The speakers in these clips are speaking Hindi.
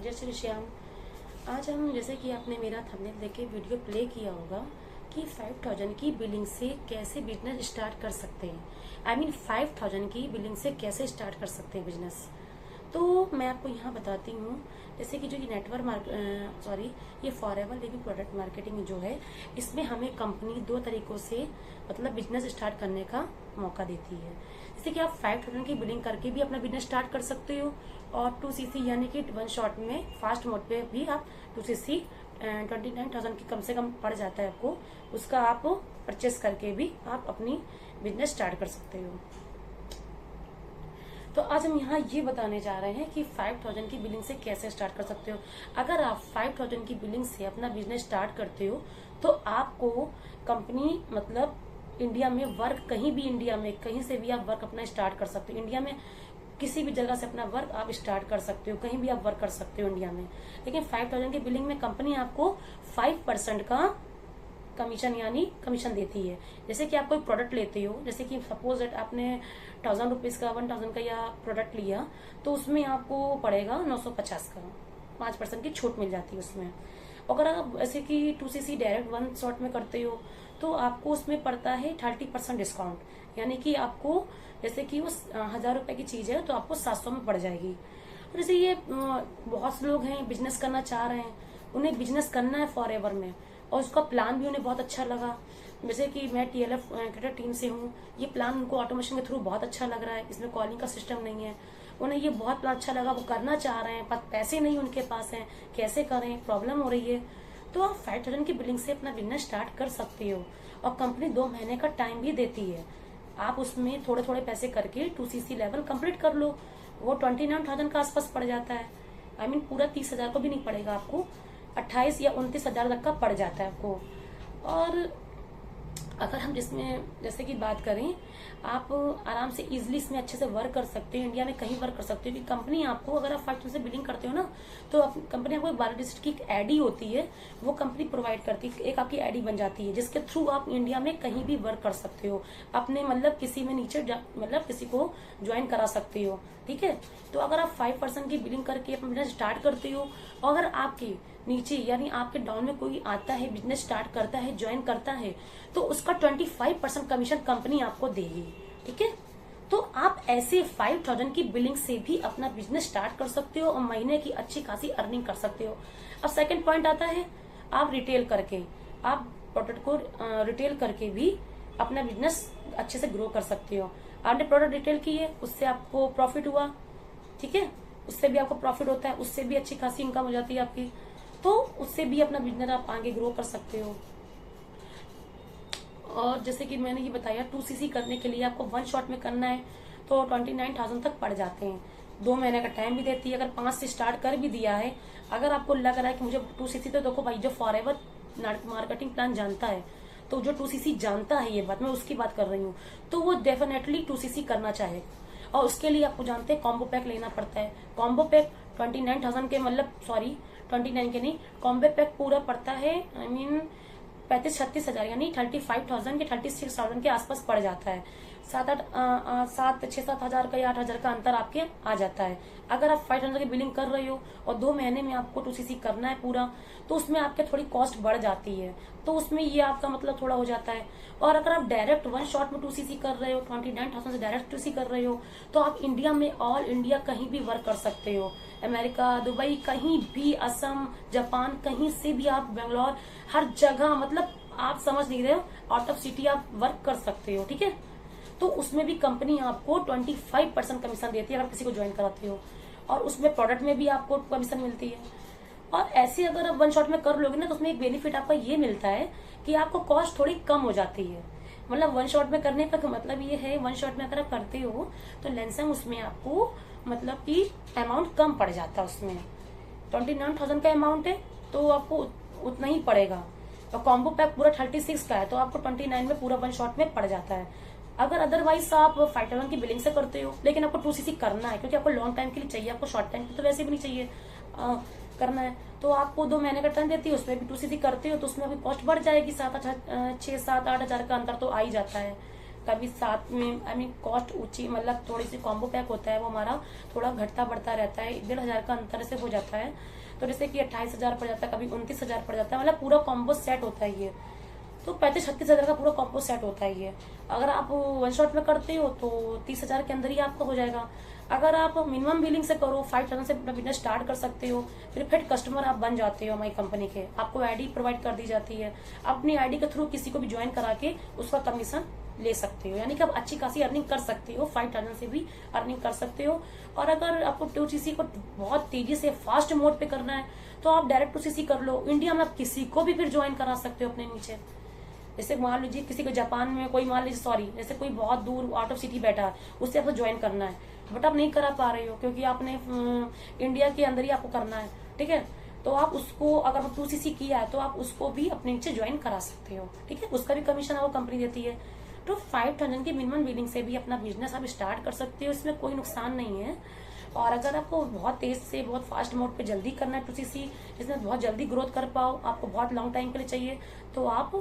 जय श्री श्याम। आज हम जैसे कि आपने मेरा थंबनेल देख के वीडियो प्ले किया होगा कि 5000 की बिलिंग से कैसे बिजनेस स्टार्ट कर सकते हैं। आई मीन 5000 की बिलिंग से कैसे स्टार्ट कर सकते हैं बिजनेस। तो मैं आपको यहाँ बताती हूँ, जैसे कि जो ये ये फॉरएवर लिविंग प्रोडक्ट मार्केटिंग जो है, इसमें हमें कंपनी दो तरीकों से मतलब बिजनेस स्टार्ट करने का मौका देती है। जैसे कि आप 5000 की बिलिंग करके भी अपना बिजनेस स्टार्ट कर सकते हो, और 2cc यानी कि वन शॉट में फास्ट मोड पे भी आप 2cc 29,000 की कम से कम पड़ जाता है आपको, उसका आप परचेस करके भी आप अपनी बिजनेस स्टार्ट कर सकते हो। तो आज हम यहाँ ये बताने जा रहे हैं कि 5000 की बिलिंग से कैसे स्टार्ट कर सकते हो। अगर आप 5000 की बिलिंग से अपना बिजनेस स्टार्ट करते हो तो आपको कंपनी मतलब इंडिया में वर्क कहीं भी, इंडिया में कहीं से भी आप वर्क अपना स्टार्ट कर सकते हो। इंडिया में किसी भी जगह से अपना वर्क आप स्टार्ट कर सकते हो, कहीं भी आप वर्क कर सकते हो इंडिया में। लेकिन 5000 की बिलिंग में कंपनी आपको 5% का कमीशन यानी कमीशन देती है। जैसे कि आप कोई प्रोडक्ट लेते हो, जैसे कि सपोज दैट आपने 1000 रुपीज का 1000 का या प्रोडक्ट लिया, तो उसमें आपको पड़ेगा 950 का, 5% की छूट मिल जाती है उसमें। अगर आप ऐसे कि 2cc डायरेक्ट वन शॉट में करते हो तो आपको उसमें पड़ता है 30% डिस्काउंट, यानी कि आपको जैसे कि वो 1000 रुपए की चीज है तो आपको 700 में पड़ जाएगी। और जैसे ये बहुत से लोग हैं बिजनेस करना चाह रहे हैं, उन्हें बिजनेस करना है फॉरएवर में, और उसका प्लान भी उन्हें बहुत अच्छा लगा। जैसे कि मैं TLF क्रिकेट टीम से हूँ, ये प्लान उनको ऑटोमेशन के थ्रू बहुत अच्छा लग रहा है, इसमें कॉलिंग का सिस्टम नहीं है, उन्हें ये बहुत प्लान अच्छा लगा, वो करना चाह रहे हैं पर पैसे नहीं उनके पास हैं, कैसे करें, प्रॉब्लम हो रही है। तो आप 5000 की बिलिंग से अपना बिजनेस स्टार्ट कर सकते हो, और कंपनी 2 महीने का टाइम भी देती है। आप उसमें थोड़े थोड़े पैसे करके 2cc लेवल कंप्लीट कर लो, वो 29,000 का आसपास पड़ जाता है। आई मीन पूरा 30,000 को भी नहीं पड़ेगा आपको, 28 या 29,000 तक का पड़ जाता है आपको। और अगर हम जिसमें जैसे कि बात करें, आप आराम से इजिली इसमें अच्छे से वर्क कर सकते हो, इंडिया में कहीं वर्क कर सकते हो। कि कंपनी आपको, अगर आप 500 से बिलिंग करते हो ना, तो कंपनी आपको 12 डिजिट की एक आईडी होती है, वो कंपनी प्रोवाइड करती है, एक आपकी आईडी बन जाती है, जिसके थ्रू आप इंडिया में कहीं भी वर्क कर सकते हो, अपने मतलब किसी में नीचे मतलब किसी को ज्वाइन करा सकते हो। ठीक है, तो अगर आप 5% की बिलिंग करके अपना बिजनेस स्टार्ट करते हो, और अगर आपके नीचे यानी आपके डाउन में कोई आता है, बिजनेस स्टार्ट करता है, ज्वाइन करता है, तो उसका 25% कमीशन कंपनी आपको देगी। ठीक है, तो आप ऐसे 5000 की बिलिंग से भी अपना बिजनेस स्टार्ट कर सकते हो और महीने की अच्छी खासी अर्निंग कर सकते हो। अब सेकंड पॉइंट आता है, आप रिटेल करके, आप प्रोडक्ट को रिटेल करके भी अपना बिजनेस अच्छे से ग्रो कर सकते हो। आपने प्रोडक्ट रिटेल की है, उससे आपको प्रॉफिट हुआ, ठीक है, उससे भी आपको प्रॉफिट होता है, उससे भी अच्छी खासी इनकम हो जाती है आपकी, तो उससे भी अपना बिजनेस आप आगे ग्रो कर सकते हो। और जैसे कि मैंने ये बताया, 2cc करने के लिए आपको वन शॉट में करना है तो 29,000 तक पड़ जाते हैं। 2 महीने का टाइम भी देती है। अगर 5 से स्टार्ट कर भी दिया है, अगर आपको लग रहा है कि मुझे 2cc, तो देखो भाई, जो फॉरएवर मार्केटिंग प्लान जानता है, तो जो 2cc जानता है, ये बात मैं उसकी बात कर रही हूँ, तो वो डेफिनेटली 2cc करना चाहेगा। और उसके लिए आपको जानते हैं कॉम्बो पैक लेना पड़ता है। कॉम्बो पैक 29,000 के, मतलब सॉरी 29 के नहीं, कॉम्बो पैक पूरा पड़ता है, आई मीन 35-36 हजार, यानी 35,000 के 36,000 के आसपास पड़ जाता है। 7-8 हजार का या 8 हजार का अंतर आपके आ जाता है। अगर आप 500 की बिलिंग कर रहे हो और 2 महीने में आपको 2cc करना है पूरा, तो उसमें आपके थोड़ी कॉस्ट बढ़ जाती है, तो उसमें ये आपका मतलब थोड़ा हो जाता है। और अगर आप डायरेक्ट वन शॉट में 2cc कर रहे हो, 29,000 से डायरेक्ट 2cc कर रहे हो, तो आप इंडिया में, ऑल इंडिया कहीं भी वर्क कर सकते हो। अमेरिका, दुबई, कहीं भी, असम, जापान, कहीं से भी आप, बेंगलोर, हर जगह, मतलब आप समझ नहीं रहे हो, आउट ऑफ सिटी आप वर्क कर सकते हो। ठीक है, तो उसमें भी कंपनी आपको 25% कमीशन देती है अगर किसी को ज्वाइन कराते हो, और उसमें प्रोडक्ट में भी आपको कमीशन मिलती है। और ऐसे अगर आप वन शॉट में कर लोगे ना, तो उसमें एक बेनिफिट आपका ये मिलता है कि आपको कॉस्ट थोड़ी कम हो जाती है। मतलब वन शॉट में करने का मतलब ये है, वन शॉट में अगर आप करते हो तो लैंसम उसमें आपको मतलब कि अमाउंट कम पड़ जाता है। उसमें 29,000 का अमाउंट है तो आपको उतना ही पड़ेगा, और कॉम्बो पैक पूरा 36 का है तो आपको 29 में पूरा वन शॉट में पड़ जाता है। अगर अदरवाइज आप 5000 की बिलिंग से करते हो, लेकिन आपको 2cc करना है, क्योंकि आपको लॉन्ग टाइम के लिए चाहिए, आपको शॉर्ट टाइम के तो वैसे भी नहीं चाहिए करना है, तो आपको 2 महीने का टाइम देती है, उसमें भी 2cc करते हो, तो उसमें अभी कॉस्ट बढ़ जाएगी, 6-7-8 हजार का अंतर तो आ ही जाता है। कभी साथ में कॉस्ट ऊंची, मतलब थोड़ी सी कॉम्बो पैक होता है वो हमारा थोड़ा घटता बढ़ता रहता है, 1,500 का अंतर से हो जाता है। तो जैसे कि 28,000 पड़ जाता है, कभी 29,000 पड़ जाता है, मतलब पूरा कॉम्बो सेट होता है ये। तो 35-36,000 का पूरा कॉम्बो सेट होता है ये। अगर आप वन शॉट में करते हो तो 30,000 के अंदर ही आपका हो जाएगा। अगर आप मिनिमम बिलिंग से करो, 5,000 से अपना बिजनेस स्टार्ट कर सकते हो, फिर कस्टमर आप बन जाते हो हमारी कंपनी के। आपको आईडी प्रोवाइड कर दी जाती है, अपनी आईडी के थ्रू किसी को भी ज्वाइन करा के उसका कमीशन ले सकते हो, यानी कि आप अच्छी खासी अर्निंग कर सकते हो, 5,000 से भी अर्निंग कर सकते हो। और अगर आपको 2CC को बहुत तेजी से फास्ट मोड पे करना है तो आप डायरेक्ट 2CC कर लो। इंडिया में आप किसी को भी फिर ज्वाइन करा सकते हो अपने नीचे। जैसे मान लीजिए किसी को जापान में कोई, मान लीजिए सॉरी, जैसे कोई बहुत दूर आउट ऑफ सिटी बैठा है, उससे आपको ज्वाइन करना है, बट आप नहीं करा पा रहे हो क्योंकि आपने इंडिया के अंदर ही आपको करना है, ठीक है। तो आप उसको, अगर 2CC किया है तो आप उसको भी अपने नीचे ज्वाइन करा सकते हो, ठीक है। उसका भी कमीशन आपको कंपनी देती है। तो 5,000 की मिनिमम बिलिंग से भी अपना बिजनेस आप स्टार्ट कर सकते हो, इसमें कोई नुकसान नहीं है। और अगर आपको बहुत तेज से, बहुत फास्ट मोड पे जल्दी करना है 2CC, जिसमें बहुत जल्दी ग्रोथ कर पाओ, आपको बहुत लॉन्ग टाइम के लिए चाहिए, तो आप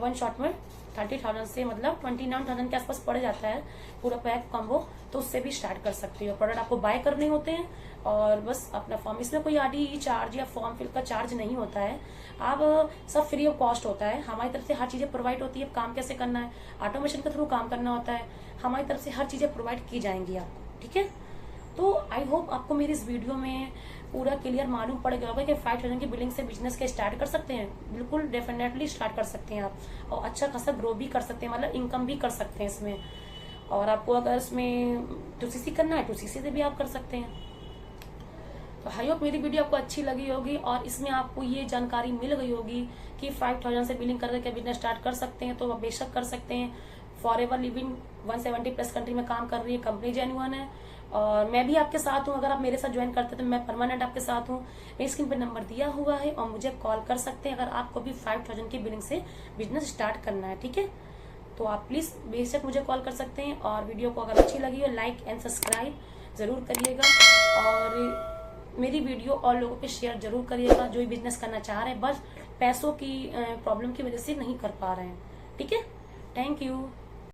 वन शॉट में 30,000 से, मतलब 29,000 के आसपास पड़ जाता है पूरा पैक कॉम्बो, तो उससे भी स्टार्ट कर सकते हो। प्रोडक्ट आपको बाय करने होते हैं और बस अपना फॉर्म, इसमें कोई आईडी चार्ज या फॉर्म फिल का चार्ज नहीं होता है। आप सब फ्री ऑफ कॉस्ट होता है, हमारी तरफ से हर चीजें प्रोवाइड होती है। काम कैसे करना है, ऑटोमेशन के थ्रू काम करना होता है, हमारी तरफ से हर चीजें प्रोवाइड की जाएंगी आपको, ठीक है। तो आई होप आपको मेरी इस वीडियो में पूरा क्लियर मालूम पड़ गया होगा कि 5,000 की बिलिंग से बिजनेस के स्टार्ट कर सकते हैं। बिल्कुल डेफिनेटली स्टार्ट कर सकते हैं आप, और अच्छा खासा ग्रो भी कर सकते हैं, मतलब इनकम भी कर सकते हैं इसमें। और आपको अगर इसमें 2CC करना है, 2CC से भी आप कर सकते हैं। तो आई होप मेरी वीडियो आपको अच्छी लगी होगी और इसमें आपको ये जानकारी मिल गई होगी कि 5,000 से बिलिंग करके बिजनेस स्टार्ट कर सकते हैं। तो आप बेशक कर सकते हैं। फॉरएवर लिविंग 170 प्लस कंट्री में काम कर रही है, कंपनी जेन्युइन है और मैं भी आपके साथ हूँ। अगर आप मेरे साथ ज्वाइन करते हैं तो मैं परमानेंट आपके साथ हूँ। मेरी स्क्रीन पे नंबर दिया हुआ है और मुझे कॉल कर सकते हैं अगर आपको भी 5,000 की बिलिंग से बिजनेस स्टार्ट करना है, ठीक है। तो आप प्लीज बेशक मुझे कॉल कर सकते हैं। और वीडियो को अगर अच्छी लगी हो, लाइक एंड सब्सक्राइब जरूर करिएगा और मेरी वीडियो और लोगों पे शेयर जरूर करिएगा जो भी बिजनेस करना चाह रहे हैं, बस पैसों की प्रॉब्लम की वजह से नहीं कर पा रहे हैं, ठीक है। Thank you.